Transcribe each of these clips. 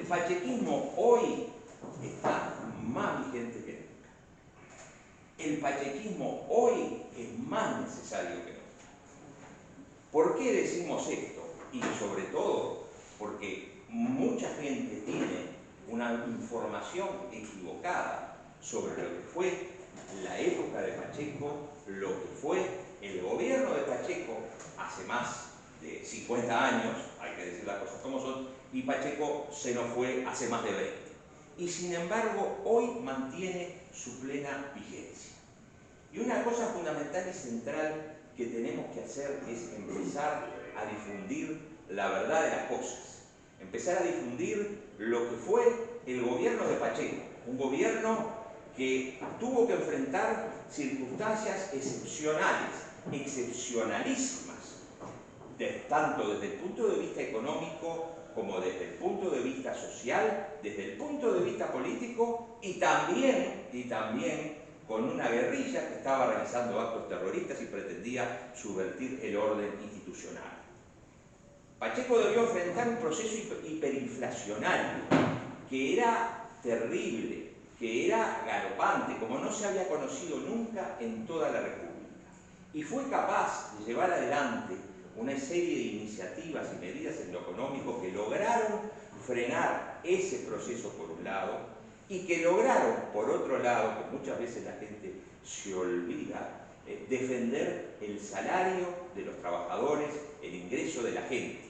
pachequismo hoy está más vigente que nunca. El pachequismo hoy es más necesario que nunca. ¿Por qué decimos esto? Y sobre todo porque mucha gente tiene una información equivocada sobre lo que fue la época de Pacheco, lo que fue el gobierno de Pacheco hace más de 50 años, hay que decir las cosas como son, y Pacheco se nos fue hace más de 20. Y sin embargo, hoy mantiene su plena vigencia. Y una cosa fundamental y central que tenemos que hacer es empezar a difundir la verdad de las cosas. Empezar a difundir lo que fue el gobierno de Pacheco, un gobierno que tuvo que enfrentar circunstancias excepcionales, excepcionalísimas, tanto desde el punto de vista económico como desde el punto de vista social, desde el punto de vista político y también con una guerrilla que estaba realizando actos terroristas y pretendía subvertir el orden institucional. Pacheco debió enfrentar un proceso hiperinflacionario que era terrible, que era galopante, como no se había conocido nunca en toda la República. Y fue capaz de llevar adelante una serie de iniciativas y medidas en lo económico que lograron frenar ese proceso por un lado y que lograron, por otro lado, que muchas veces la gente se olvida, defender el salario de los trabajadores, el ingreso de la gente.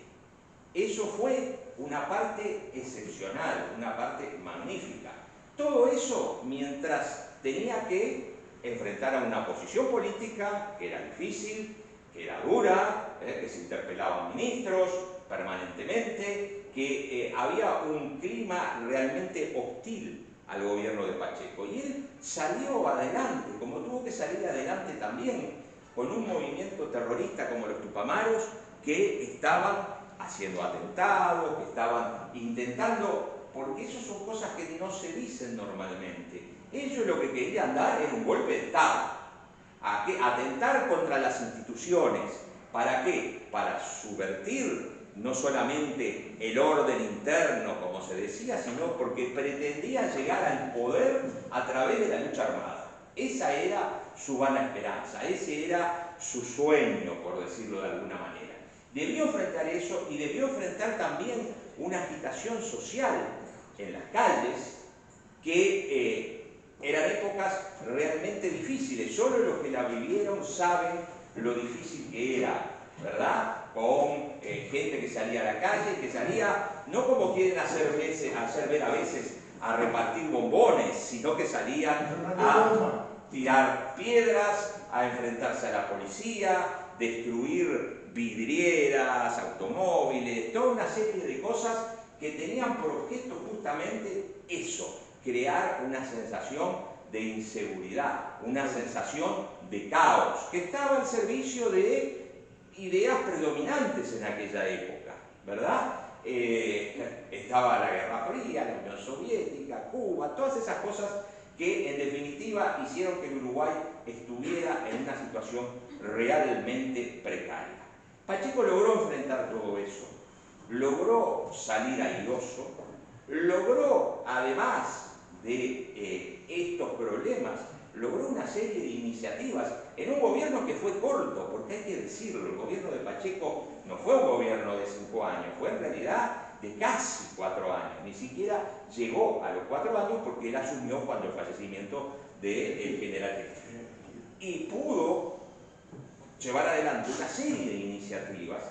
Eso fue una parte excepcional, una parte magnífica. Todo eso mientras tenía que enfrentar a una oposición política que era difícil, que era dura, que se interpelaban ministros permanentemente, que había un clima realmente hostil al gobierno de Pacheco. Y él salió adelante, como tuvo que salir adelante también con un movimiento terrorista como los Tupamaros, que estaban haciendo atentados, que estaban intentando, porque eso son cosas que no se dicen normalmente. Ellos lo que querían dar era un golpe de Estado, atentar contra las instituciones. ¿Para qué? Para subvertir no solamente el orden interno, como se decía, sino porque pretendían llegar al poder a través de la lucha armada. Esa era su vana esperanza, ese era su sueño, por decirlo de alguna manera. Debió enfrentar eso y debió enfrentar también una agitación social en las calles que eran épocas realmente difíciles. Solo los que la vivieron saben lo difícil que era, ¿verdad? Con gente que salía a la calle, que salía, no como quieren hacer ver a veces, a repartir bombones, sino que salían a tirar piedras, a enfrentarse a la policía, destruir vidrieras, automóviles, toda una serie de cosas que tenían por objeto justamente eso, crear una sensación de inseguridad, una sensación de caos, que estaba al servicio de ideas predominantes en aquella época, ¿verdad? Estaba la Guerra Fría, la Unión Soviética, Cuba, todas esas cosas que en definitiva hicieron que el Uruguay estuviera en una situación realmente precaria. Pacheco logró enfrentar todo eso, logró salir airoso, logró, además de estos problemas, logró una serie de iniciativas en un gobierno que fue corto, porque hay que decirlo, el gobierno de Pacheco no fue un gobierno de 5 años, fue en realidad de casi 4 años, ni siquiera llegó a los 4 años porque él asumió cuando el fallecimiento del general jefe. Y pudo llevar adelante una serie de iniciativas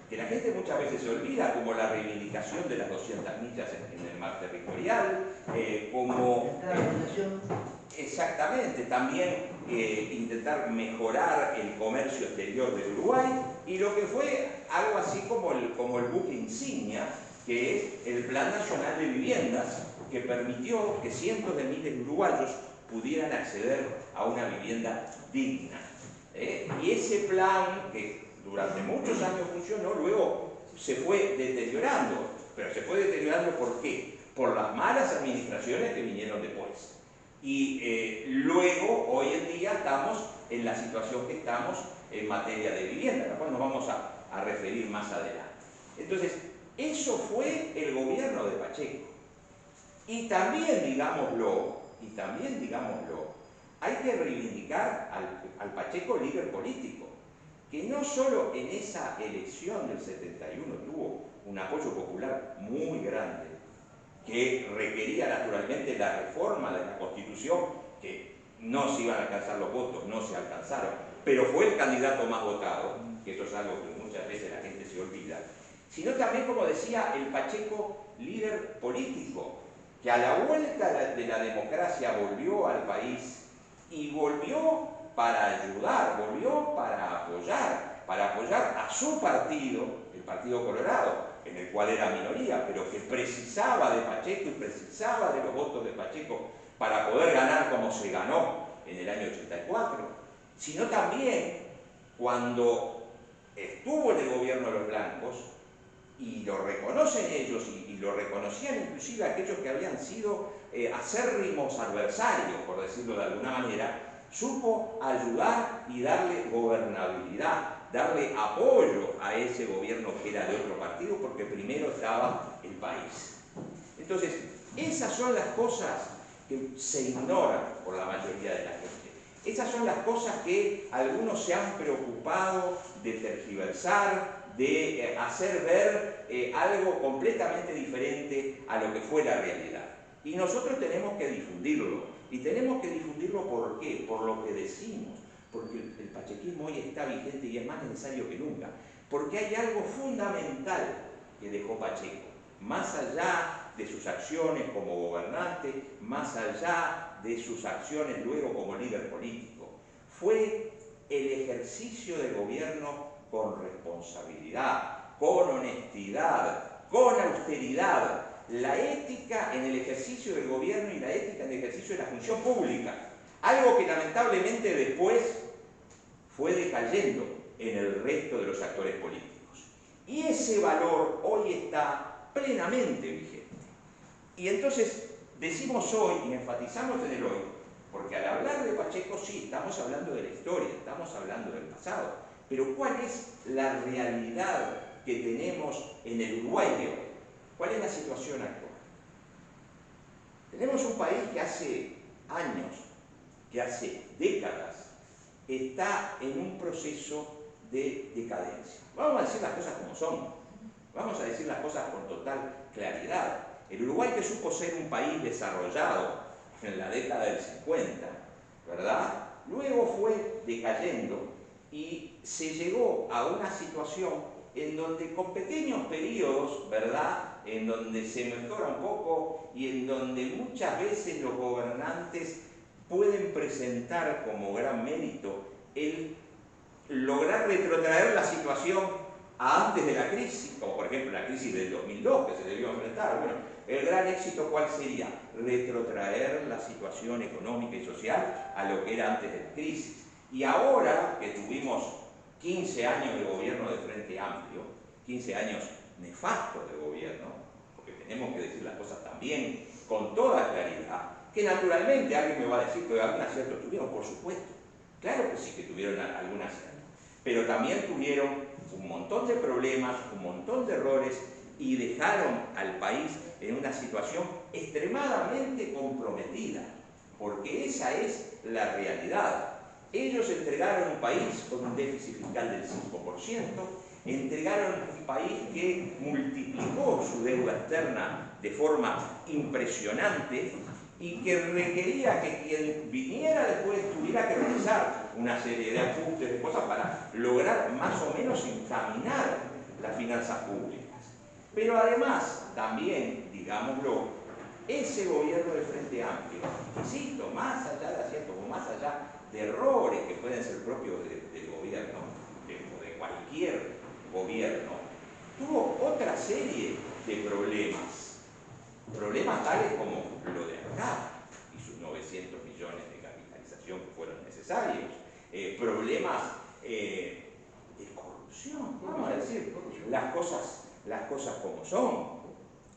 que la gente muchas veces se olvida, como la reivindicación de las 200 millas en el mar territorial, como... exactamente, también intentar mejorar el comercio exterior del Uruguay, y lo que fue algo así como el buque insignia, que es el Plan Nacional de Viviendas, que permitió que cientos de miles de uruguayos pudieran acceder a una vivienda digna. Y ese plan, que durante muchos años funcionó, luego se fue deteriorando. Pero se fue deteriorando ¿por qué? Por las malas administraciones que vinieron después. Y luego, hoy en día, estamos en la situación que estamos en materia de vivienda, a la cual nos vamos a referir más adelante. Entonces, eso fue el gobierno de Pacheco. Y también, digámoslo, hay que reivindicar al Pacheco líder político, que no solo en esa elección del 71 tuvo un apoyo popular muy grande, que requería naturalmente la reforma de la Constitución, que no se iban a alcanzar los votos, no se alcanzaron, pero fue el candidato más votado, que eso es algo que muchas veces la gente se olvida, sino también, como decía, el Pacheco líder político, que a la vuelta de la democracia volvió al país y volvió para ayudar, volvió para apoyar a su partido, el Partido Colorado, en el cual era minoría, pero que precisaba de Pacheco y precisaba de los votos de Pacheco para poder ganar como se ganó en el año 84, sino también cuando estuvo en el gobierno de los blancos, y lo reconocen ellos, y lo reconocían inclusive aquellos que habían sido acérrimos adversarios, por decirlo de alguna manera, supo ayudar y darle gobernabilidad, darle apoyo a ese gobierno que era de otro partido, porque primero estaba el país. Entonces, esas son las cosas que se ignoran por la mayoría de la gente. Esas son las cosas que algunos se han preocupado de tergiversar, de hacer ver algo completamente diferente a lo que fue la realidad. Y nosotros tenemos que difundirlo. ¿Y tenemos que difundirlo por qué? Por lo que decimos. Porque el pachequismo hoy está vigente y es más necesario que nunca. Porque hay algo fundamental que dejó Pacheco. Más allá de sus acciones como gobernante, más allá de sus acciones luego como líder político, fue el ejercicio del gobierno con responsabilidad, con honestidad, con austeridad, la ética en el ejercicio del gobierno y la ética en el ejercicio de la función pública, algo que lamentablemente después fue decayendo en el resto de los actores políticos. Y ese valor hoy está plenamente vigente. Y entonces decimos hoy y enfatizamos en el hoy, porque al hablar de Pacheco sí, estamos hablando de la historia, estamos hablando del pasado, pero ¿cuál es la realidad que tenemos en el Uruguay de hoy? ¿Cuál es la situación actual? Tenemos un país que hace años, que hace décadas, está en un proceso de decadencia. Vamos a decir las cosas como son, vamos a decir las cosas con total claridad. El Uruguay, que supo ser un país desarrollado en la década del 50, ¿verdad? Luego fue decayendo y se llegó a una situación en donde con pequeños periodos, ¿verdad?, en donde se mejora un poco y en donde muchas veces los gobernantes pueden presentar como gran mérito el lograr retrotraer la situación a antes de la crisis, como por ejemplo la crisis del 2002 que se debió enfrentar. Bueno, el gran éxito, ¿cuál sería? Retrotraer la situación económica y social a lo que era antes de la crisis. Y ahora que tuvimos 15 años de gobierno de Frente Amplio, 15 años nefastos de gobierno, porque tenemos que decir las cosas también con toda claridad, que naturalmente alguien me va a decir que algún acierto tuvieron, por supuesto. Claro que sí que tuvieron algún acierto, pero también tuvieron un montón de problemas, un montón de errores y dejaron al país en una situación extremadamente comprometida, porque esa es la realidad. Ellos entregaron un país con un déficit fiscal del 5%, entregaron un país que multiplicó su deuda externa de forma impresionante y que requería que quien viniera después tuviera que realizar una serie de ajustes, de cosas para lograr más o menos encaminar las finanzas públicas. Pero además, también, digámoslo, ese gobierno de Frente Amplio, insisto, más allá de aciertos o más allá de errores que pueden ser propios del gobierno, o de cualquier gobierno, tuvo otra serie de problemas tales como lo de ANCAP y sus 900 millones de capitalización que fueron necesarios, problemas de corrupción, vamos a decir las cosas como son,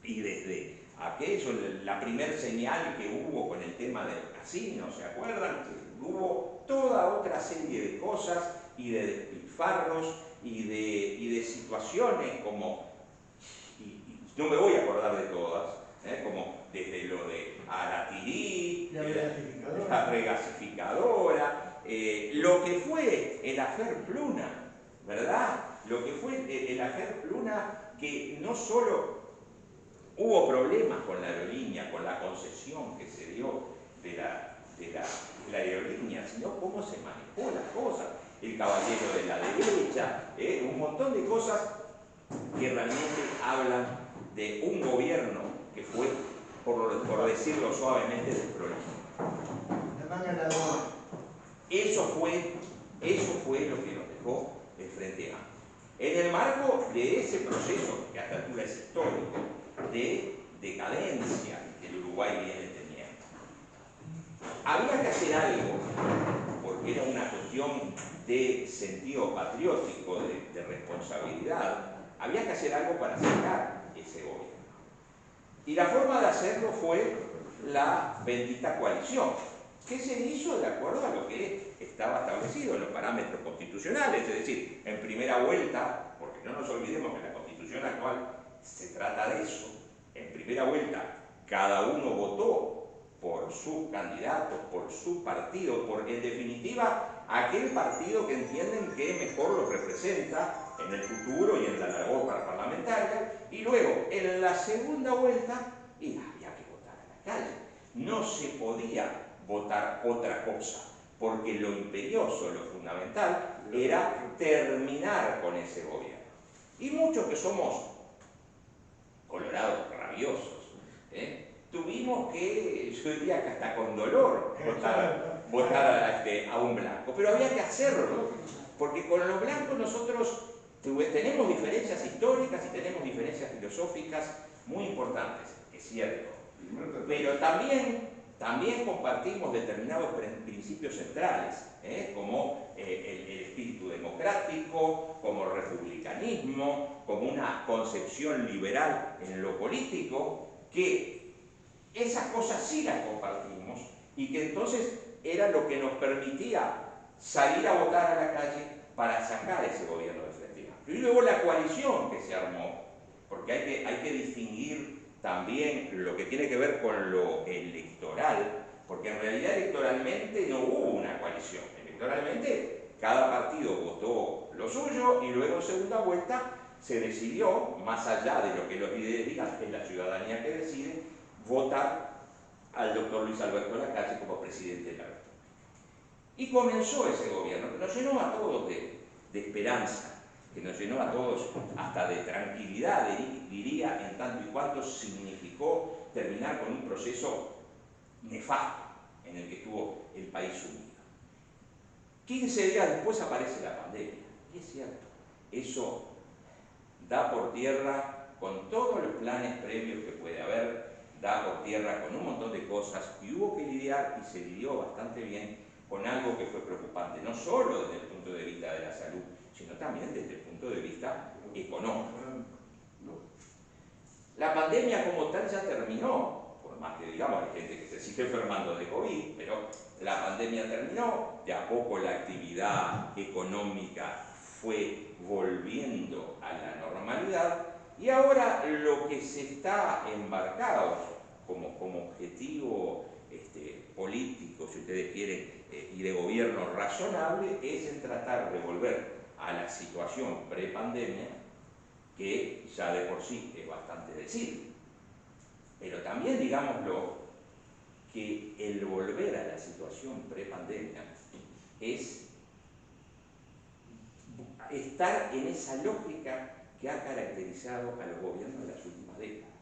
y desde aquello, la primer señal que hubo con el tema del casino, ¿se acuerdan? Hubo toda otra serie de cosas y de despilfarros y de situaciones como, y no me voy a acordar de todas, como desde lo de Aratirí, la la regasificadora, lo que fue el afer Pluna, ¿verdad? Lo que fue el afer Pluna, que no solo hubo problemas con la aerolínea, con la concesión que se dio de la aerolínea, sino cómo se manejó las cosas, el caballero de la derecha, un montón de cosas que realmente hablan de un gobierno que fue, por decirlo suavemente, desprolijo. Eso fue lo que nos dejó el Frente Amplio. En el marco de ese proceso, que a esta altura es histórico, de decadencia que el Uruguay viene teniendo, había que hacer algo, porque era una cuestión de sentido patriótico, de responsabilidad, había que hacer algo para sacar ese gobierno. Y la forma de hacerlo fue la bendita coalición, que se hizo de acuerdo a lo que estaba establecido en los parámetros constitucionales, es decir, en primera vuelta, porque no nos olvidemos que la Constitución actual se trata de eso, en primera vuelta cada uno votó por sus candidatos, por su partido, por en definitiva aquel partido que entienden que mejor los representa en el futuro y en la labor parlamentaria, y luego en la segunda vuelta y había que votar a la calle. No se podía votar otra cosa, porque lo imperioso, lo fundamental, era terminar con ese gobierno. Y muchos que somos colorados rabiosos, tuvimos que, yo diría que hasta con dolor, votar a un blanco, pero había que hacerlo, porque con los blancos nosotros tenemos diferencias históricas y tenemos diferencias filosóficas muy importantes, es cierto, pero también compartimos determinados principios centrales, como el espíritu democrático, como el republicanismo, como una concepción liberal en lo político, que esas cosas sí las compartimos y que entonces era lo que nos permitía salir a votar a la calle para sacar ese gobierno de Frente Amplio. Y luego la coalición que se armó, porque hay que distinguir también lo que tiene que ver con lo electoral, porque en realidad electoralmente no hubo una coalición. Electoralmente cada partido votó lo suyo y luego en segunda vuelta se decidió, más allá de lo que los líderes digan, que es la ciudadanía que decide, votar al doctor Luis Alberto Lacalle como presidente de la República. Y comenzó ese gobierno, que nos llenó a todos de esperanza, que nos llenó a todos hasta de tranquilidad, diría, en tanto y cuanto significó terminar con un proceso nefasto en el que estuvo el país sumido. 15 días después aparece la pandemia, y es cierto, eso da por tierra, con todos los planes previos que puede haber, da por tierra con un montón de cosas, y hubo que lidiar, y se lidió bastante bien, con algo que fue preocupante, no solo desde el punto de vista de la salud, sino también desde el punto de vista económico. La pandemia como tal ya terminó, por más que digamos hay gente que se sigue enfermando de COVID, pero la pandemia terminó, de a poco la actividad económica fue volviendo a la normalidad, y ahora lo que se está embarcado como objetivo político, si ustedes quieren, y de gobierno razonable, es en tratar de volver a la situación prepandemia, que ya de por sí es bastante decir. Pero también, digámoslo, que el volver a la situación prepandemia es estar en esa lógica que ha caracterizado a los gobiernos de las últimas décadas.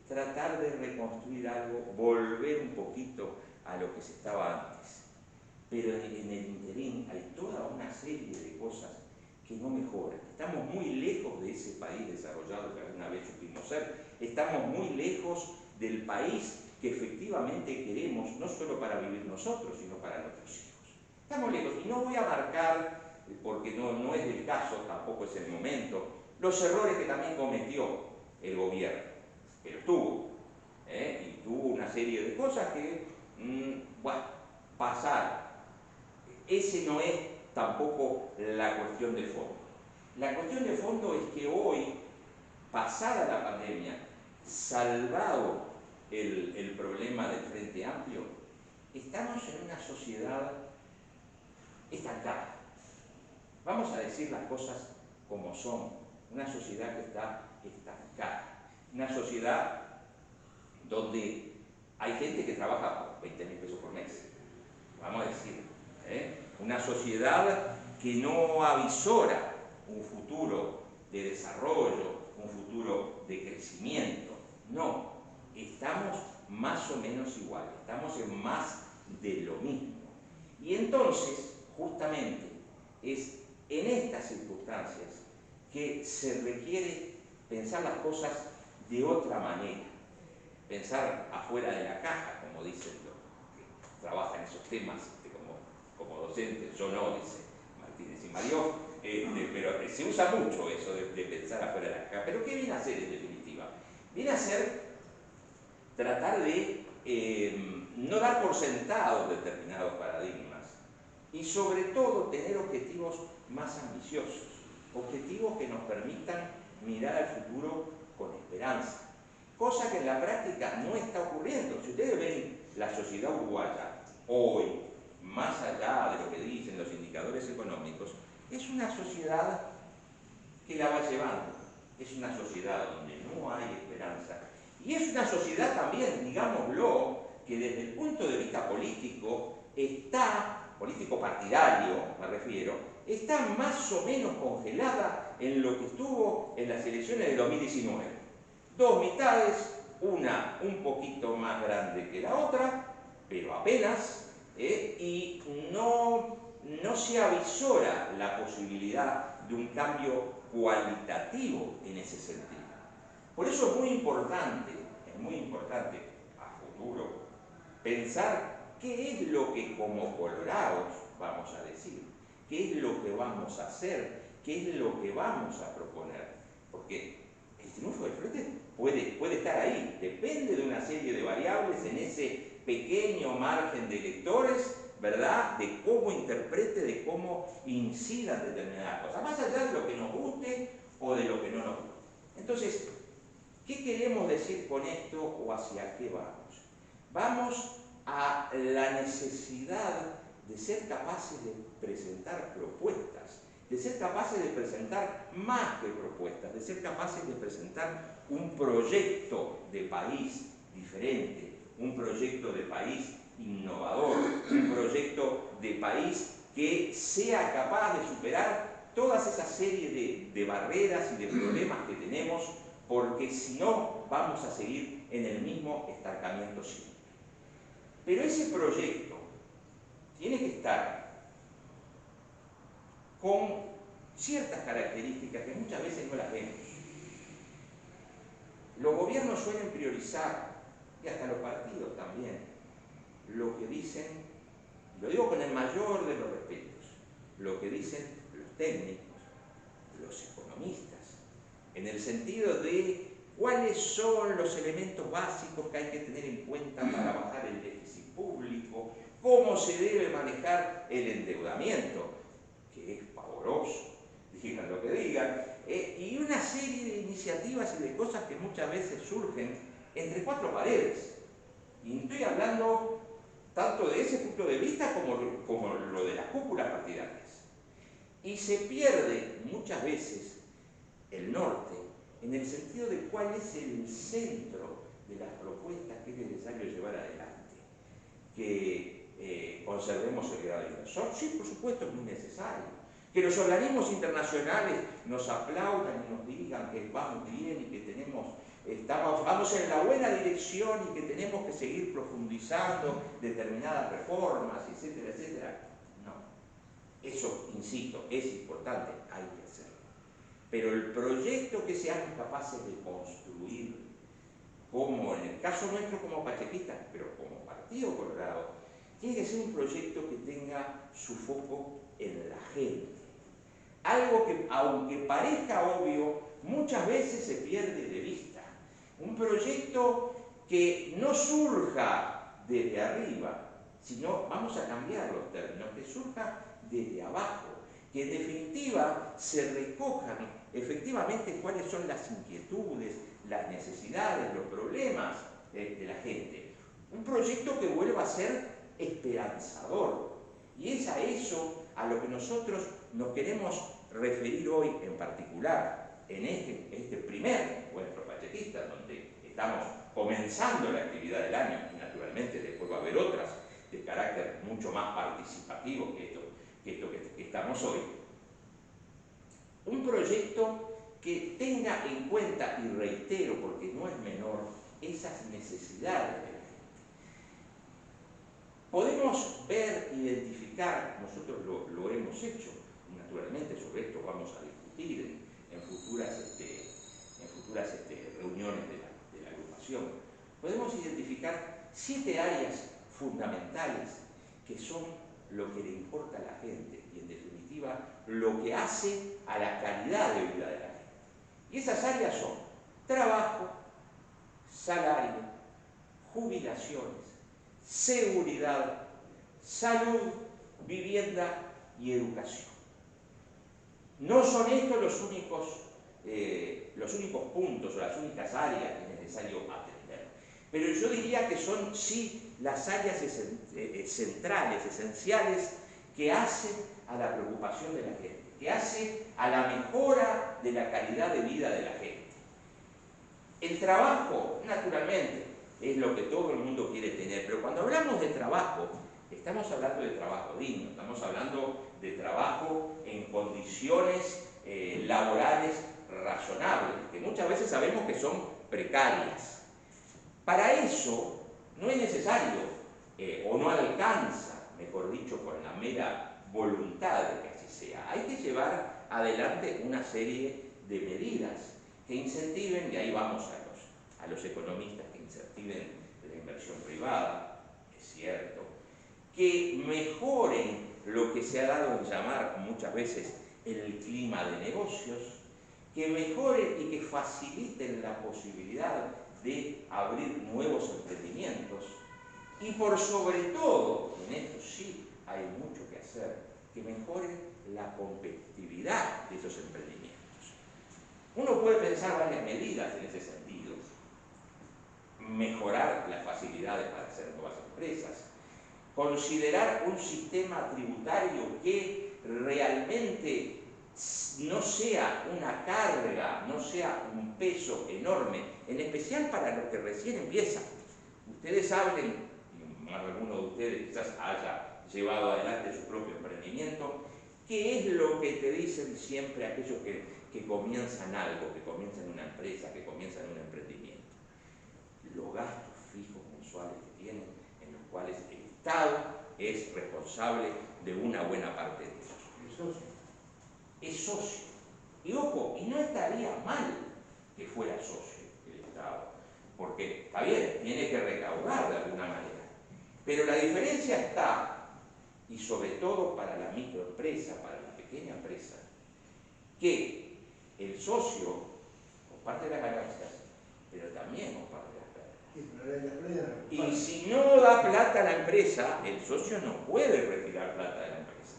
Tratar de reconstruir algo, volver un poquito a lo que se estaba antes. Pero en el interín hay toda una serie de cosas que no mejoran. Estamos muy lejos de ese país desarrollado que alguna vez supimos ser. Estamos muy lejos del país que efectivamente queremos, no solo para vivir nosotros, sino para nuestros hijos. Estamos lejos. Y no voy a marcar, porque no es el caso, tampoco es el momento, los errores que también cometió el gobierno, que los tuvo, y tuvo una serie de cosas que, bueno, pasaron. Ese no es tampoco la cuestión de fondo. La cuestión de fondo es que hoy, pasada la pandemia, salvado el problema del Frente Amplio? Estamos en una sociedad estancada. Vamos a decir las cosas como son. Una sociedad que está estancada. Una sociedad donde hay gente que trabaja por 20.000 pesos por mes. Vamos a decir, una sociedad que no avisora un futuro de desarrollo, un futuro de crecimiento. No, estamos más o menos igual, estamos en más de lo mismo. Y entonces, justamente, es en estas circunstancias que se requiere pensar las cosas de otra manera, pensar afuera de la caja, como dicen los que trabajan esos temas como docentes. Yo no, dice Martínez y Mario, pero se usa mucho eso de pensar afuera de la caja. ¿Pero qué viene a hacer en definitiva? Viene a ser tratar de no dar por sentados determinados paradigmas y sobre todo tener objetivos más ambiciosos, objetivos que nos permitan mirar al futuro con esperanza, cosa que en la práctica no está ocurriendo. Si ustedes ven la sociedad uruguaya hoy, más allá de lo que dicen los indicadores económicos, es una sociedad que la va llevando, es una sociedad donde no hay esperanza y es una sociedad también, digámoslo, que desde el punto de vista político político partidario me refiero, está más o menos congelada en lo que estuvo en las elecciones de 2019. Dos mitades, una un poquito más grande que la otra, pero apenas, y no se avisora la posibilidad de un cambio cualitativo en ese sentido. Por eso es muy importante a futuro pensar qué es lo que como colorados vamos a decir, qué es lo que vamos a hacer, qué es lo que vamos a proponer, porque el triunfo del Frente puede estar ahí, depende de una serie de variables en ese pequeño margen de electores, ¿verdad?, de cómo interprete, de cómo incidan determinadas cosas, más allá de lo que nos guste o de lo que no nos guste. Entonces, ¿qué queremos decir con esto o hacia qué vamos? Vamos a la necesidad de ser capaces de presentar propuestas, de ser capaces de presentar más que propuestas, de ser capaces de presentar un proyecto de país diferente, un proyecto de país innovador, un proyecto de país que sea capaz de superar todas esas series de barreras y de problemas que tenemos, porque si no vamos a seguir en el mismo estancamiento siempre. Pero ese proyecto tiene que estar con ciertas características que muchas veces no las vemos. Los gobiernos suelen priorizar, y hasta los partidos también, lo que dicen, lo digo con el mayor de los respetos, lo que dicen los técnicos, los economistas, en el sentido de cuáles son los elementos básicos que hay que tener en cuenta para bajar el déficit público, cómo se debe manejar el endeudamiento, que es pavoroso, digan lo que digan, y una serie de iniciativas y de cosas que muchas veces surgen entre cuatro paredes. Y estoy hablando tanto de ese punto de vista como lo de las cúpulas partidarias. Y se pierde muchas veces el norte en el sentido de cuál es el centro de las propuestas que es necesario llevar adelante. Que conservemos el grado de inversión, sí, por supuesto, es muy necesario. Que los organismos internacionales nos aplaudan y nos digan que vamos bien y que vamos en la buena dirección y que tenemos que seguir profundizando determinadas reformas, etcétera, etcétera. No. Eso, insisto, es importante, hay que hacerlo. Pero el proyecto que seamos capaces de construir, como en el caso nuestro como pachequistas, pero como Partido Colorado, tiene que ser un proyecto que tenga su foco en la gente. Algo que, aunque parezca obvio, muchas veces se pierde de vista. Un proyecto que no surja desde arriba, sino, vamos a cambiar los términos, que surja desde abajo, que en definitiva se recojan efectivamente cuáles son las inquietudes, las necesidades, los problemas de la gente. Un proyecto que vuelva a ser esperanzador. Y es a eso a lo que nosotros nos queremos referir hoy en particular, en este primer encuentro pachequista, donde estamos comenzando la actividad del año, y naturalmente después va a haber otras de carácter mucho más participativo que esto que estamos hoy. Un proyecto que tenga en cuenta, y reitero porque no es menor, esas necesidades de la gente. Podemos ver, identificar, nosotros lo hemos hecho, naturalmente sobre esto vamos a discutir en futuras reuniones de la agrupación. Podemos identificar 7 áreas fundamentales que son lo que le importa a la gente y en definitiva lo que hace a la calidad de vida de la gente. Y esas áreas son trabajo, salario, jubilaciones, seguridad, salud, vivienda y educación. No son estos los únicos puntos o las únicas áreas que es necesario atender, pero yo diría que son sí las áreas centrales, esenciales, que hacen a la preocupación de la gente, que hacen a la mejora de la calidad de vida de la gente. El trabajo, naturalmente, es lo que todo el mundo quiere tener, pero cuando hablamos de trabajo, estamos hablando de trabajo digno, estamos hablando de trabajo en condiciones laborales razonables, que muchas veces sabemos que son precarias. Para eso no es necesario, o no alcanza, mejor dicho, con la mera voluntad de que así sea. Hay que llevar adelante una serie de medidas que incentiven, y ahí vamos a los economistas, que incentiven la inversión privada, es cierto, que mejoren lo que se ha dado en llamar muchas veces el clima de negocios, que mejoren y que faciliten la posibilidad de abrir nuevos emprendimientos y por sobre todo, en esto sí hay mucho que hacer, que mejoren la competitividad de esos emprendimientos. Uno puede pensar varias medidas en ese sentido. Mejorar las facilidades para hacer nuevas empresas, considerar un sistema tributario que realmente no sea una carga, no sea un peso enorme, en especial para los que recién empiezan. Ustedes saben, y más de alguno de ustedes quizás haya llevado adelante su propio emprendimiento, ¿qué es lo que te dicen siempre aquellos que comienzan algo, que comienzan una empresa, que comienzan un emprendimiento? Los gastos fijos mensuales que tienen, en los cuales el Estado es responsable de una buena parte de ellos. Es socio. Y ojo, y no estaría mal que fuera socio el Estado, porque está bien, tiene que recaudar de alguna manera. Pero la diferencia está, y sobre todo para la microempresa, para la pequeña empresa, que el socio comparte las ganancias, pero también comparte las pérdidas. Y si no da plata a la empresa, el socio no puede retirar plata de la empresa.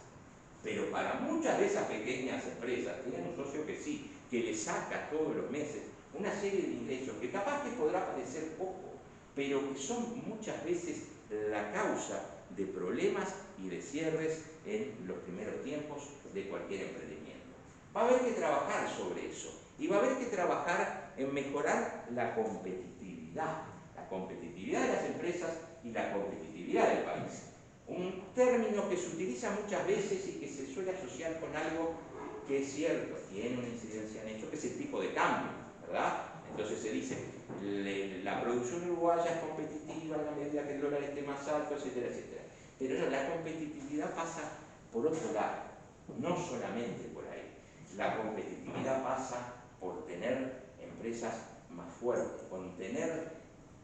Pero para muchas de esas pequeñas empresas, tienen un socio que sí, que le saca todos los meses una serie de ingresos que capaz que podrá parecer poco, pero que son muchas veces la causa de problemas y de cierres en los primeros tiempos de cualquier emprendimiento. Va a haber que trabajar sobre eso y va a haber que trabajar en mejorar la competitividad de las empresas y la competitividad del país. Un término que se utiliza muchas veces y que se suele asociar con algo que es cierto, tiene una incidencia en ello, que es el tipo de cambio, ¿verdad? Entonces se dice, la producción uruguaya es competitiva en la medida que el dólar esté más alto, etcétera, etcétera. Pero no, la competitividad pasa por otro lado, no solamente por ahí. La competitividad pasa por tener empresas más fuertes, por tener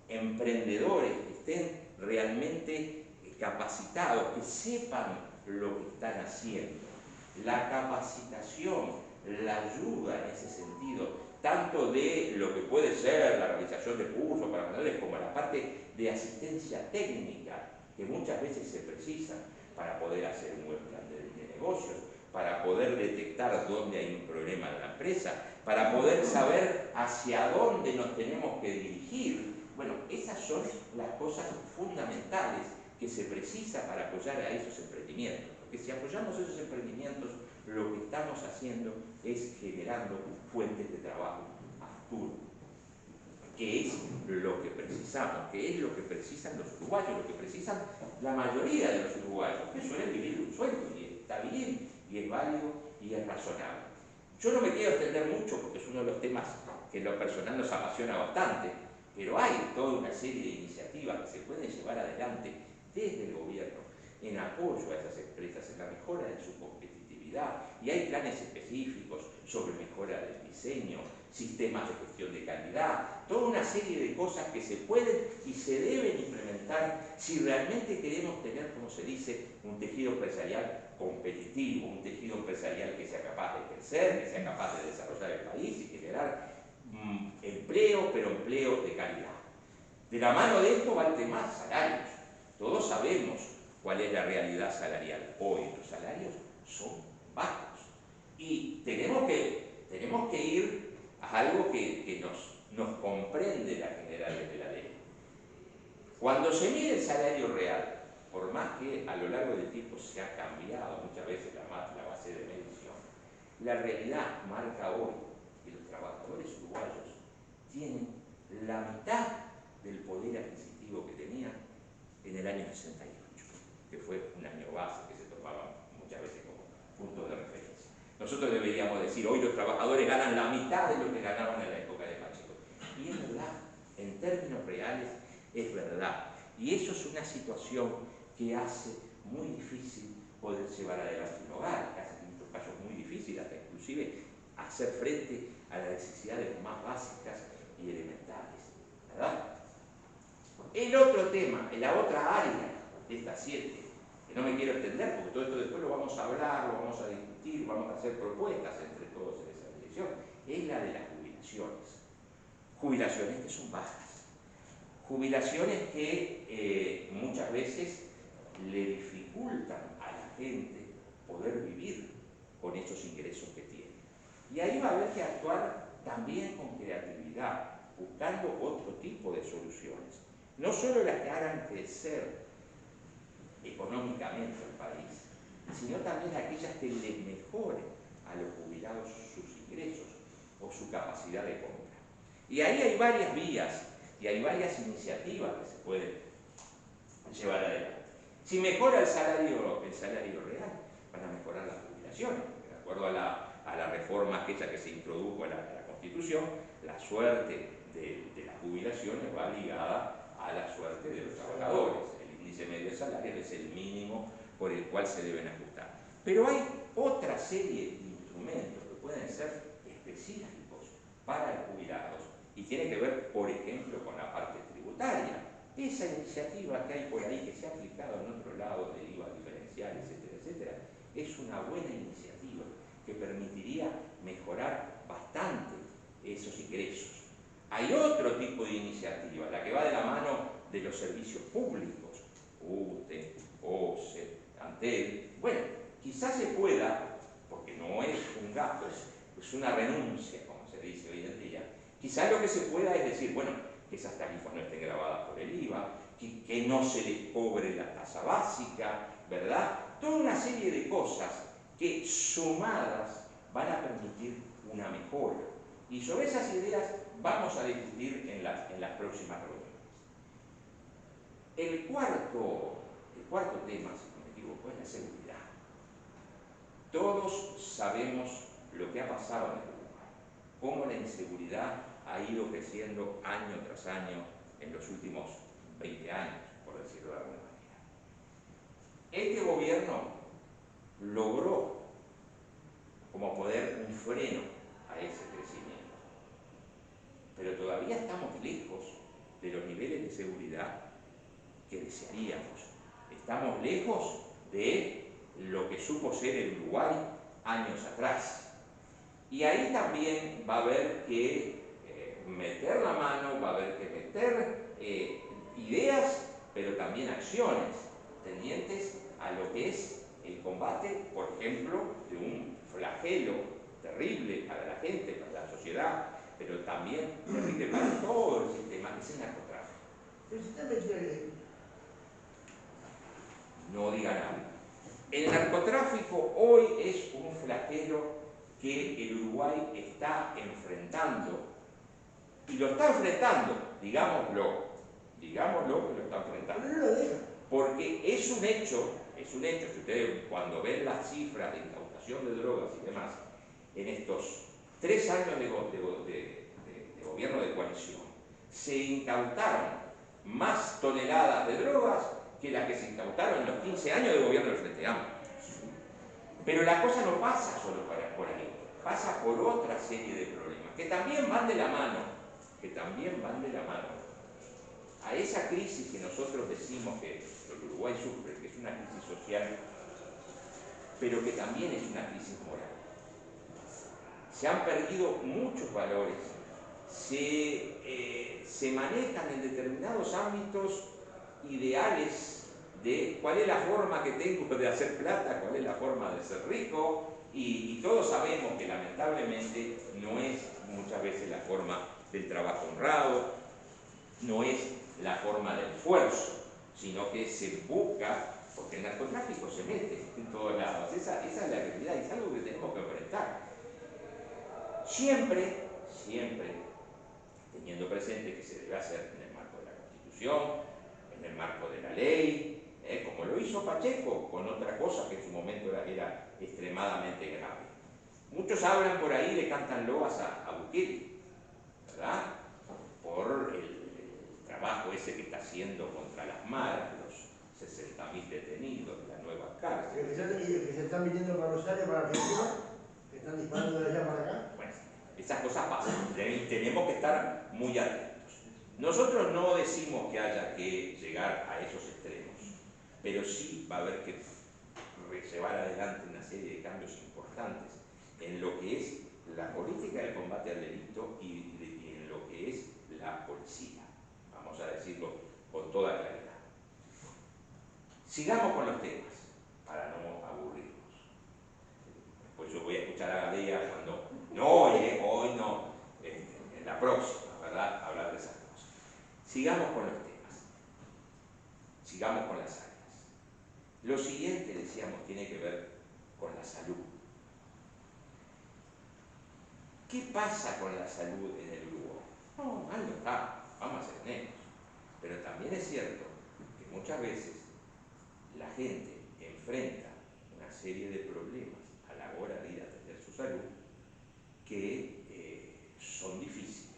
emprendedores que estén realmente capacitados, que sepan lo que están haciendo. La capacitación, la ayuda en ese sentido, tanto de lo que puede ser la realización de cursos para emprendedores como la parte de asistencia técnica que muchas veces se precisa para poder hacer un buen plan de negocios, para poder detectar dónde hay un problema en la empresa, para poder saber hacia dónde nos tenemos que dirigir. Bueno, esas son las cosas fundamentales que se precisa para apoyar a esos emprendimientos. Porque si apoyamos esos emprendimientos, lo que estamos haciendo es generando fuentes de trabajo a futuro, que es lo que precisamos, que es lo que precisan los uruguayos, lo que precisan la mayoría de los uruguayos, que suelen vivir de un sueldo, y está bien, y es válido, y es razonable. Yo no me quiero extender mucho, porque es uno de los temas que en lo personal nos apasiona bastante, pero hay toda una serie de iniciativas que se pueden llevar adelante desde el gobierno en apoyo a esas empresas, en la mejora de su competitividad, y hay planes específicos sobre mejora del diseño, sistemas de gestión de calidad, toda una serie de cosas que se pueden y se deben implementar si realmente queremos tener, como se dice, un tejido empresarial competitivo, un tejido empresarial que sea capaz de crecer, que sea capaz de desarrollar el país y generar empleo, pero empleo de calidad. De la mano de esto va el tema salarios. Todos sabemos cuál es la realidad salarial. Hoy los salarios son bajos y tenemos que ir a algo que nos comprende la generales de la ley. Cuando se mide el salario real, por más que a lo largo del tiempo se ha cambiado muchas veces la base de medición, la realidad marca hoy que los trabajadores uruguayos tienen la mitad del poder adquisitivo que tenían en el año 68, que fue un año base que se tomaba muchas veces como punto de referencia. Nosotros deberíamos decir, hoy los trabajadores ganan la mitad de lo que ganaban en la época de Pacheco. Y es verdad, en términos reales es verdad. Y eso es una situación que hace muy difícil poder llevar adelante un hogar, que hace en muchos casos muy difícil, hasta inclusive hacer frente a las necesidades más básicas y elementales, ¿verdad? El otro tema, la otra área de estas 7, que no me quiero extender porque todo esto después lo vamos a hablar, lo vamos a discutir, vamos a hacer propuestas entre todos en esa dirección, es la de las jubilaciones. Jubilaciones que son bajas, jubilaciones que muchas veces le dificultan a la gente poder vivir con esos ingresos que tiene. Y ahí va a haber que actuar también con creatividad, buscando otro tipo de soluciones. No solo las que hagan crecer económicamente al país, sino también aquellas que les mejoren a los jubilados sus ingresos o su capacidad de compra. Y ahí hay varias vías y hay varias iniciativas que se pueden llevar adelante. Si mejora el salario real, van a mejorar las jubilaciones, de acuerdo a la reforma aquella que se introdujo en la Constitución, la suerte de las jubilaciones va ligada a la suerte de los trabajadores. El índice medio de salarios es el mínimo por el cual se deben ajustar. Pero hay otra serie de instrumentos que pueden ser específicos para los jubilados y tiene que ver, por ejemplo, con la parte tributaria. Esa iniciativa que hay por ahí, que se ha aplicado en otro lado de IVA diferencial, etcétera, etcétera, es una buena iniciativa que permitiría mejorar bastante esos ingresos. Hay otro tipo de iniciativa, la que va de la mano de los servicios públicos, UTE, OCE, ANTEL. Bueno, quizás se pueda, porque no es un gasto, es una renuncia, como se dice hoy en día. Quizás lo que se pueda es decir, bueno, que esas tarifas no estén grabadas por el IVA, que no se les cobre la tasa básica, ¿verdad? Toda una serie de cosas que sumadas van a permitir una mejora. Y sobre esas ideas vamos a discutir en las próximas reuniones. El cuarto tema, si no me equivoco, es la seguridad. Todos sabemos lo que ha pasado en el Uruguay, cómo la inseguridad ha ido creciendo año tras año en los últimos 20 años, por decirlo de alguna manera. Este gobierno logró como poder un freno a ese crecimiento, pero todavía estamos lejos de los niveles de seguridad que desearíamos. Estamos lejos de lo que supo ser el Uruguay años atrás. Y ahí también va a haber que meter la mano, va a haber que meter ideas, pero también acciones tendientes a lo que es el combate, por ejemplo, de un flagelo terrible para la gente, para la sociedad, pero también terrible para todo el sistema, que es el narcotráfico. Pero si está metido en No diga nada. El narcotráfico hoy es un flagelo que el Uruguay está enfrentando, y lo está enfrentando, digámoslo que lo está enfrentando. no lo deja. Porque es un hecho, si ustedes cuando ven las cifras de incautación de drogas y demás, en estos 3 años de gobierno de coalición, se incautaron más toneladas de drogas que las que se incautaron en los 15 años de gobierno del Frente Amplio. Pero la cosa no pasa solo por ahí, pasa por otra serie de problemas que también van de la mano, a esa crisis que nosotros decimos que el Uruguay sufre, que es una crisis social, pero que también es una crisis moral. Se han perdido muchos valores, se manejan en determinados ámbitos ideales de cuál es la forma que tengo de hacer plata, cuál es la forma de ser rico, y todos sabemos que lamentablemente no es muchas veces la forma del trabajo honrado, no es la forma del esfuerzo, sino que se busca, porque el narcotráfico se mete en todos lados. Esa es la realidad y es algo que tenemos que enfrentar. Siempre teniendo presente que se debe hacer en el marco de la Constitución, en el marco de la ley, como lo hizo Pacheco con otra cosa que en su momento era extremadamente grave. Muchos hablan por ahí, le cantan loas a Bukele, ¿verdad? Por el trabajo ese que está haciendo contra las maras, los 60.000 detenidos, la nueva cárcel. Que se están viniendo para Rosario, para Argentina, que están disparando de allá para acá. Bueno, esas cosas pasan, tenemos que estar muy atentos. Nosotros no decimos que haya que llegar a esos extremos, pero sí va a haber que llevar adelante una serie de cambios importantes en lo que es la política de combate al delito y en lo que es la policía. Vamos a decirlo con toda claridad. Sigamos con los temas, para no aburrirnos. Después yo voy a escuchar a Gadea cuando, no, hoy no, en la próxima, ¿verdad? Hablar de esas cosas. Sigamos con los temas, sigamos con las áreas. Lo siguiente, decíamos, tiene que ver con la salud. ¿Qué pasa con la salud en el Uruguay? No, mal no está, vamos a ser honestos. Pero también es cierto que muchas veces la gente enfrenta una serie de problemas a la hora de ir a atender su salud que son difíciles,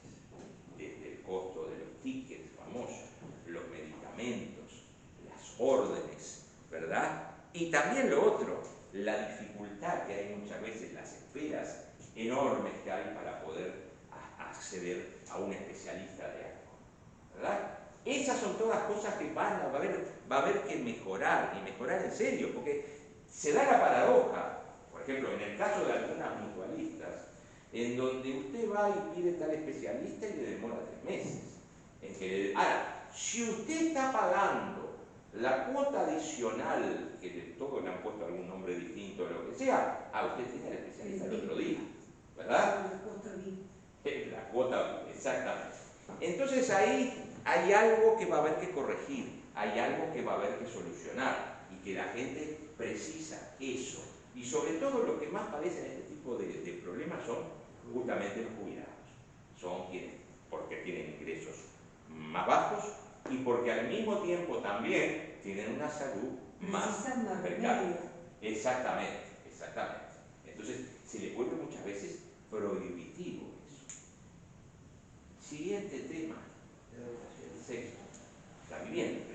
desde el costo de los tickets famosos, los medicamentos, las órdenes, ¿verdad? Y también lo otro, la dificultad que hay muchas veces, las esperas enormes que hay para poder acceder a un especialista de algo, ¿verdad? Esas son todas cosas que va a haber que mejorar, y mejorar en serio, porque se da la paradoja, por ejemplo, en el caso de algunas mutualistas, en donde usted va y pide tal especialista y le demora 3 meses. Ahora, si usted está pagando la cuota adicional, que de todo le han puesto algún nombre distinto o lo que sea, usted tiene al especialista el otro día, ¿verdad? La cuota, exactamente. Entonces ahí hay algo que va a haber que corregir, hay algo que va a haber que solucionar y que la gente precisa eso. Y sobre todo los que más padecen este tipo de problemas son justamente los jubilados. Son quienes, porque tienen ingresos más bajos y porque al mismo tiempo también tienen una salud más precaria. Exactamente. Entonces se les vuelve muchas veces prohibitivo eso. Siguiente tema, el sexto, la vivienda.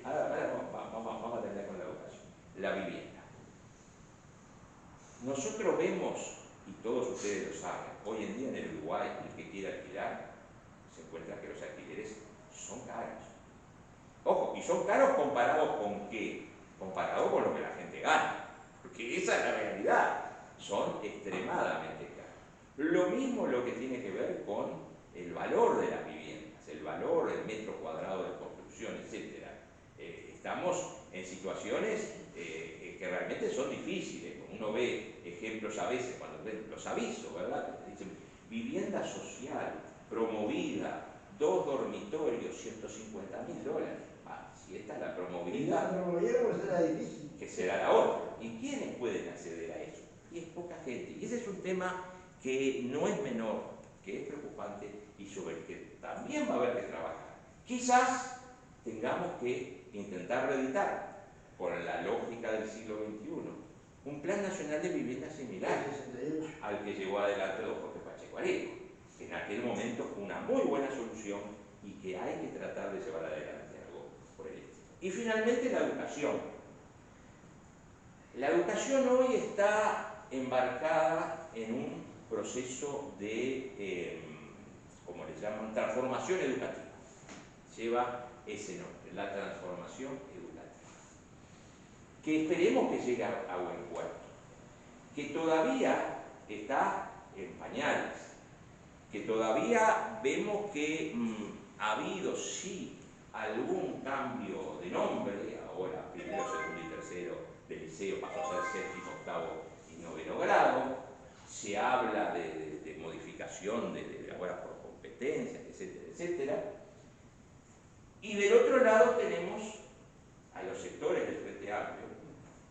Ahora vamos a terminar con la educación. La vivienda. Nosotros vemos, y todos ustedes lo saben, hoy en día en el Uruguay, el que quiera alquilar, se encuentra que los alquileres son caros. Ojo, y son caros comparados con qué? Comparado con lo que la gente gana, porque esa es la realidad, son extremadamente caros. Lo mismo lo que tiene que ver con el valor de las viviendas, el valor del metro cuadrado de construcción, etc. Estamos en situaciones que realmente son difíciles. Uno ve ejemplos a veces, cuando ven los avisos, ¿verdad? Dicen vivienda social promovida 2 dormitorios, $150.000. Si esta es la promovilidad, pues será difícil. que será la otra. ¿Y quiénes pueden acceder a eso? Y es poca gente. Y ese es un tema que no es menor, que es preocupante y sobre el que también va a haber que trabajar. Quizás tengamos que intentar reeditar, con la lógica del siglo XXI, un plan nacional de vivienda similar al que llevó adelante don Jorge Pacheco Areco, que en aquel momento fue una muy buena solución y que hay que tratar de llevar adelante algo por el estilo. Y finalmente la educación. La educación hoy está embarcada en un proceso de, como le llaman, transformación educativa. Lleva ese nombre, la transformación educativa. Que esperemos que llegue a buen puerto. Que todavía está en pañales. Que todavía vemos que ha habido, sí, algún cambio de nombre. Ahora, primero, segundo y tercero del liceo pasó a ser séptimo, octavo y noveno grado. Se habla de modificación de ahora por competencias, etcétera, etcétera. Y del otro lado tenemos a los sectores del Frente Amplio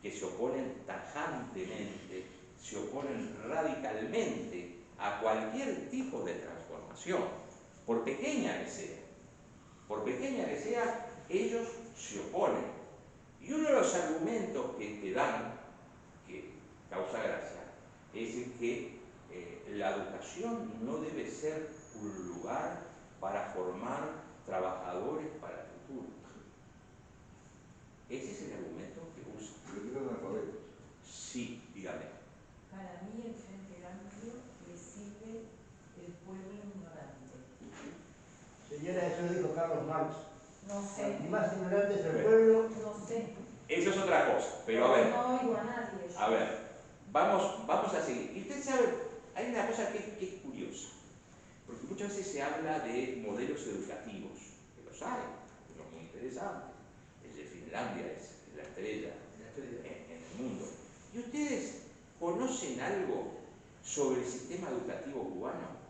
que se oponen tajantemente, se oponen radicalmente a cualquier tipo de transformación, por pequeña que sea. Por pequeña que sea, ellos se oponen. Y uno de los argumentos que dan, que causa gracia, es el que la educación no debe ser un lugar para formar trabajadores para el futuro. Ese es el argumento que usa. ¿Pero analfabetos? Sí, dígame. Para mí el Frente Amplio le sirve el pueblo ignorante. Señora, eso lo dijo Carlos Marx. No sé. El más ignorante es el pueblo. No sé. Eso es otra cosa, pero a ver. No oigo a nadie. A ver, vamos a seguir. Y usted sabe, hay una cosa que es curiosa, porque muchas veces se habla de modelos educativos, que los hay, unos muy interesantes. El de Finlandia es la estrella en el mundo. ¿Y ustedes conocen algo sobre el sistema educativo cubano?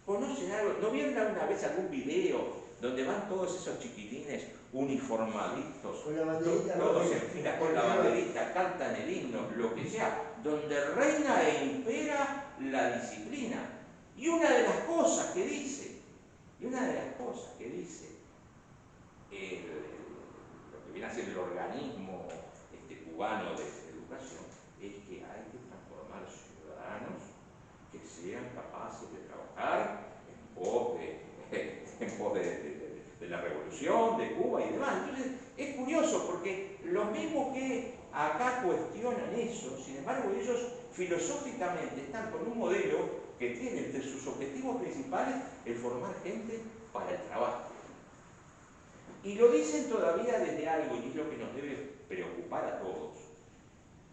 ¿Conocen algo? ¿No vieron alguna vez algún video donde van todos esos chiquitines uniformaditos, Con la banderita, todos en fila con la banderita, cantan el himno, lo que sea, donde reina e impera la disciplina? Y una de las cosas que dice, lo que viene a ser el organismo cubano de educación, es que hay que transformar ciudadanos que sean capaces de trabajar en pos de la revolución, de Cuba y demás. Entonces, es curioso porque los mismos que acá cuestionan eso, sin embargo, ellos filosóficamente están con un modelo que tiene entre sus objetivos principales el formar gente para el trabajo. Y lo dicen todavía desde algo, y es lo que nos debe preocupar a todos,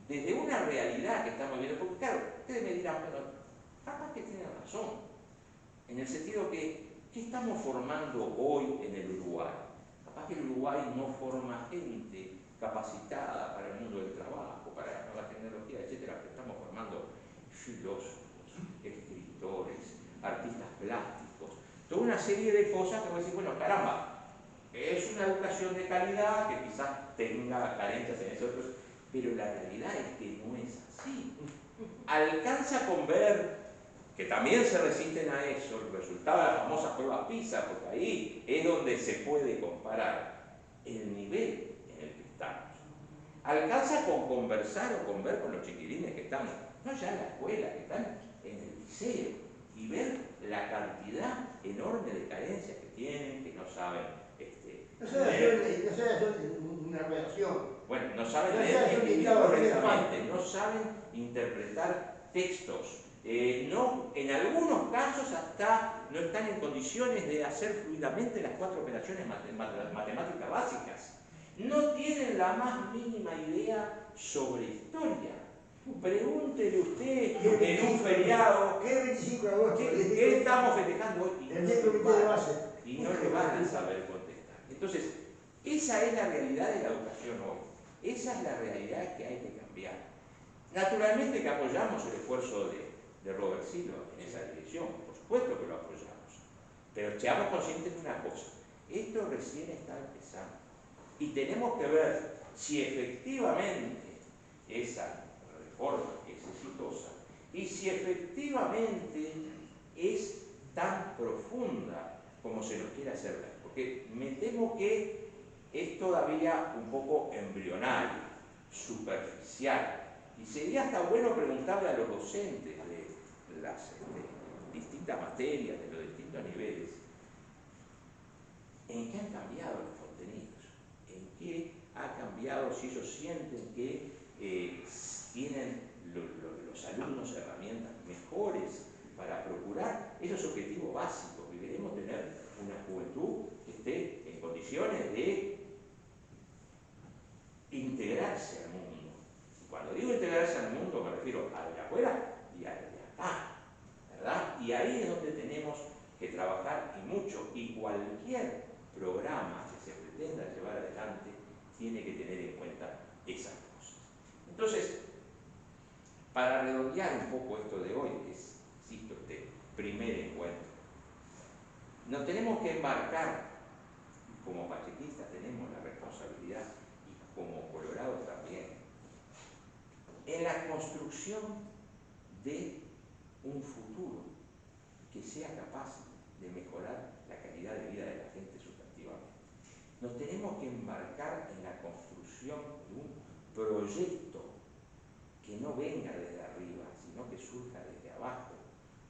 desde una realidad que estamos viendo, porque claro, ustedes me dirán, bueno, capaz que tienen razón, en el sentido que, ¿qué estamos formando hoy en el Uruguay? Capaz que el Uruguay no forma gente capacitada para el mundo del trabajo, para la nueva tecnología, etcétera, pero estamos formando filósofos, escritores, artistas plásticos, toda una serie de cosas que voy a decir, bueno, caramba, es una educación de calidad que quizás tenga carencias en esos otros, pero la realidad es que no es así. Alcanza con ver que también se resisten a eso, el resultado de la famosa prueba PISA, porque ahí es donde se puede comparar el nivel en el que estamos. Alcanza con conversar o con ver con los chiquilines que están, no ya en la escuela, que están en el liceo, y ver la cantidad enorme de carencias que tienen, que no saben No sé hacer una redacción. bueno, no saben leer y escribir correctamente, no saben interpretar textos, no, en algunos casos hasta no están en condiciones de hacer fluidamente las 4 operaciones matemáticas básicas. No tienen la más mínima idea sobre historia. Pregúntele usted en un feriado, ¿Qué 25 de agosto? ¿qué estamos festejando hoy? El día del comité de base. Y no le van a saber contestar. Entonces, esa es la realidad de la educación hoy. Esa es la realidad que hay que cambiar. Naturalmente que apoyamos el esfuerzo de Robert Silva en esa dirección, por supuesto. supuesto que lo apoyamos. Pero seamos conscientes de una cosa, esto recién está empezando. Y tenemos que ver si efectivamente esa reforma es exitosa y si efectivamente es tan profunda como se nos quiere hacer ver. Porque me temo que es todavía un poco embrionario, superficial. Y sería hasta bueno preguntarle a los docentes de las distintas materias, de los distintos niveles, en qué han cambiado los contenidos, en qué ha cambiado, si ellos sienten que tienen los alumnos herramientas mejores para procurar esos objetivos básicos, que queremos tener una juventud que esté en condiciones de integrarse al mundo. Y cuando digo integrarse al mundo me refiero al de afuera y al de acá, ¿verdad? Y ahí es donde tenemos que trabajar y mucho, y cualquier programa que se pretenda llevar adelante tiene que tener en cuenta esas cosas. Entonces, para redondear un poco esto de hoy, que es, insisto, este primer encuentro, nos tenemos que embarcar, como pachequistas tenemos la responsabilidad, y como colorados también, en la construcción de un futuro que sea capaz de mejorar la calidad de vida de la gente sustantivamente. Nos tenemos que embarcar en la construcción de un proyecto que no venga desde arriba, sino que surja desde abajo,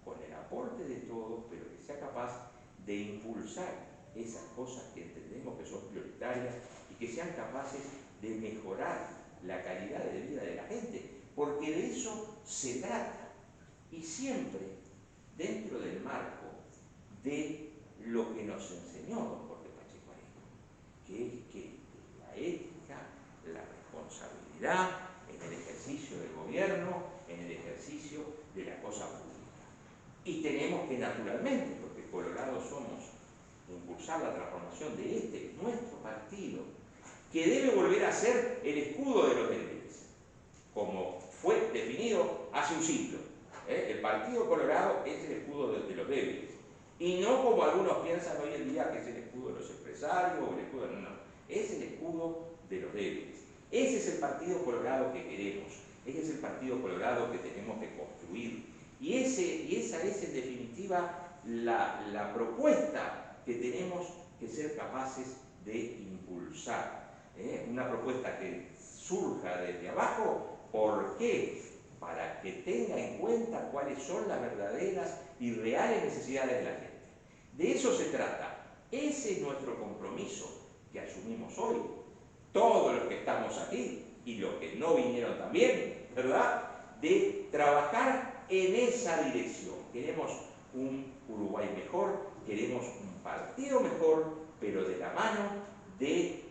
con el aporte de todos, pero que sea capaz de impulsar esas cosas que entendemos que son prioritarias y que sean capaces de mejorar la calidad de vida de la gente, porque de eso se trata, y siempre dentro del marco de lo que nos enseñó don Jorge Pacheco Arena, que es que la ética, la responsabilidad en el ejercicio del gobierno, en el ejercicio de la cosa pública. Y tenemos que, naturalmente, porque colorados somos, impulsar la transformación de este, nuestro partido, que debe volver a ser el escudo de los débiles, como fue definido hace un siglo. El Partido Colorado es el escudo de los débiles. Y no como algunos piensan hoy en día que es el escudo de los empresarios o el escudo de... No, es el escudo de los débiles. Ese es el Partido Colorado que queremos. Ese es el Partido Colorado que tenemos que construir. Y esa es en definitiva la propuesta que tenemos que ser capaces de impulsar. Una propuesta que surja desde abajo. ¿Por qué? Para que tenga en cuenta cuáles son las verdaderas y reales necesidades de la gente. De eso se trata. Ese es nuestro compromiso que asumimos hoy. Todos los que estamos aquí y los que no vinieron también, ¿verdad? De trabajar en esa dirección. Queremos un Uruguay mejor, queremos un partido mejor, pero de la mano de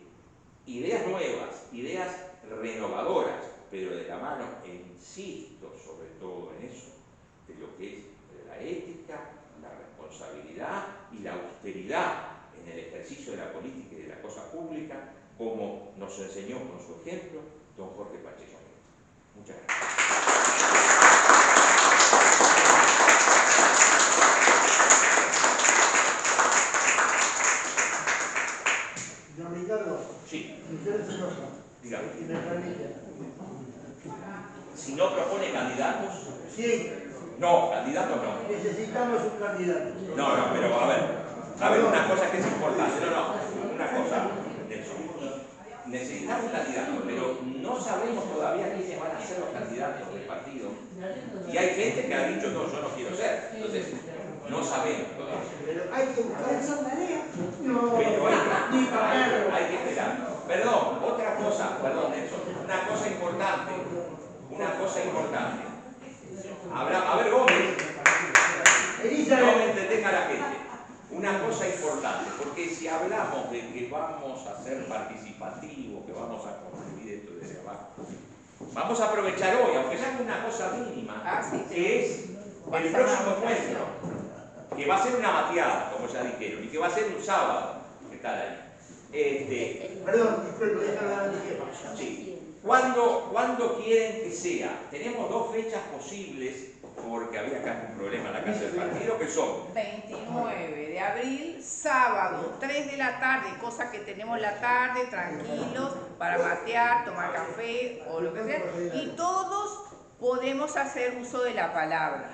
ideas nuevas, ideas renovadoras, pero de la mano, e insisto sobre todo en eso, de lo que es la ética, la responsabilidad y la austeridad en el ejercicio de la política y de la cosa pública, como nos enseñó con su ejemplo don Jorge Pacheco Arena. Muchas gracias. Don Ricardo, Sí. ustedes se enojan. Dígame. Y me permite. Si no propone candidatos, Sí, no, candidatos no. necesitamos un candidato. No, pero a ver, una cosa que es importante, una cosa, Nelson. Necesitamos un candidato, pero no sabemos todavía quiénes van a ser los candidatos del partido. Y hay gente que ha dicho, no, yo no quiero ser. Entonces, no sabemos todavía. Pero hay que buscar esa tarea. No, Pero ni para hay que esperar. Perdón, otra cosa, perdón, Nelson, una cosa importante. A ver, Gómez, no me entretenga la gente. Una cosa importante, porque si hablamos de que vamos a ser participativos, que vamos a construir esto desde abajo, vamos a aprovechar hoy, aunque sea una cosa mínima, que es el próximo encuentro, que va a ser una mateada, como ya dijeron, y que va a ser un sábado, que está ahí. Perdón, disculpe, déjame dar mi jefa. Sí. ¿Cuándo quieren que sea? Tenemos dos fechas posibles, porque había acá un problema en la casa del partido, que son 29 de abril, sábado, 3 de la tarde, cosa que tenemos la tarde, tranquilos, para matear, tomar café o lo que sea, y todos podemos hacer uso de la palabra.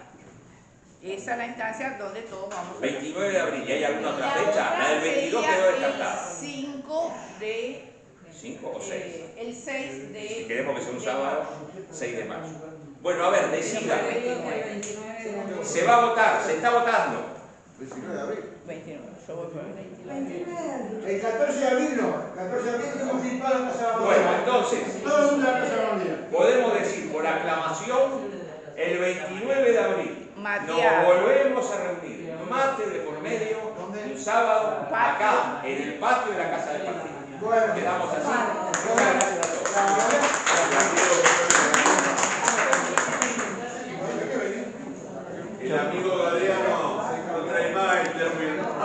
Esa es la instancia donde todos vamos a... 29 de abril, ¿y hay alguna otra fecha? otra La del 22 sería quedó descartada. el 5 de... ¿5 o 6? el 6 de... Si queremos que sea un sábado, marzo. 6 de marzo. Bueno, a ver, decidan. Yo digo que el 29 de abril. Se va a votar, se está votando. 19 de abril. 29, yo voy por el 29. El 14 de abril no. El 14 de abril tenemos que ir para la casa de la Bueno, bandera. entonces, Todo el mundo a la casa de la bandera. podemos decir por aclamación el 29 de abril. Nos Matear. volvemos a reunir. Mate de por medio, un sábado, acá, en el patio de la casa del partido. Bueno, Quedamos así. Muchas gracias a todos. El amigo Adrián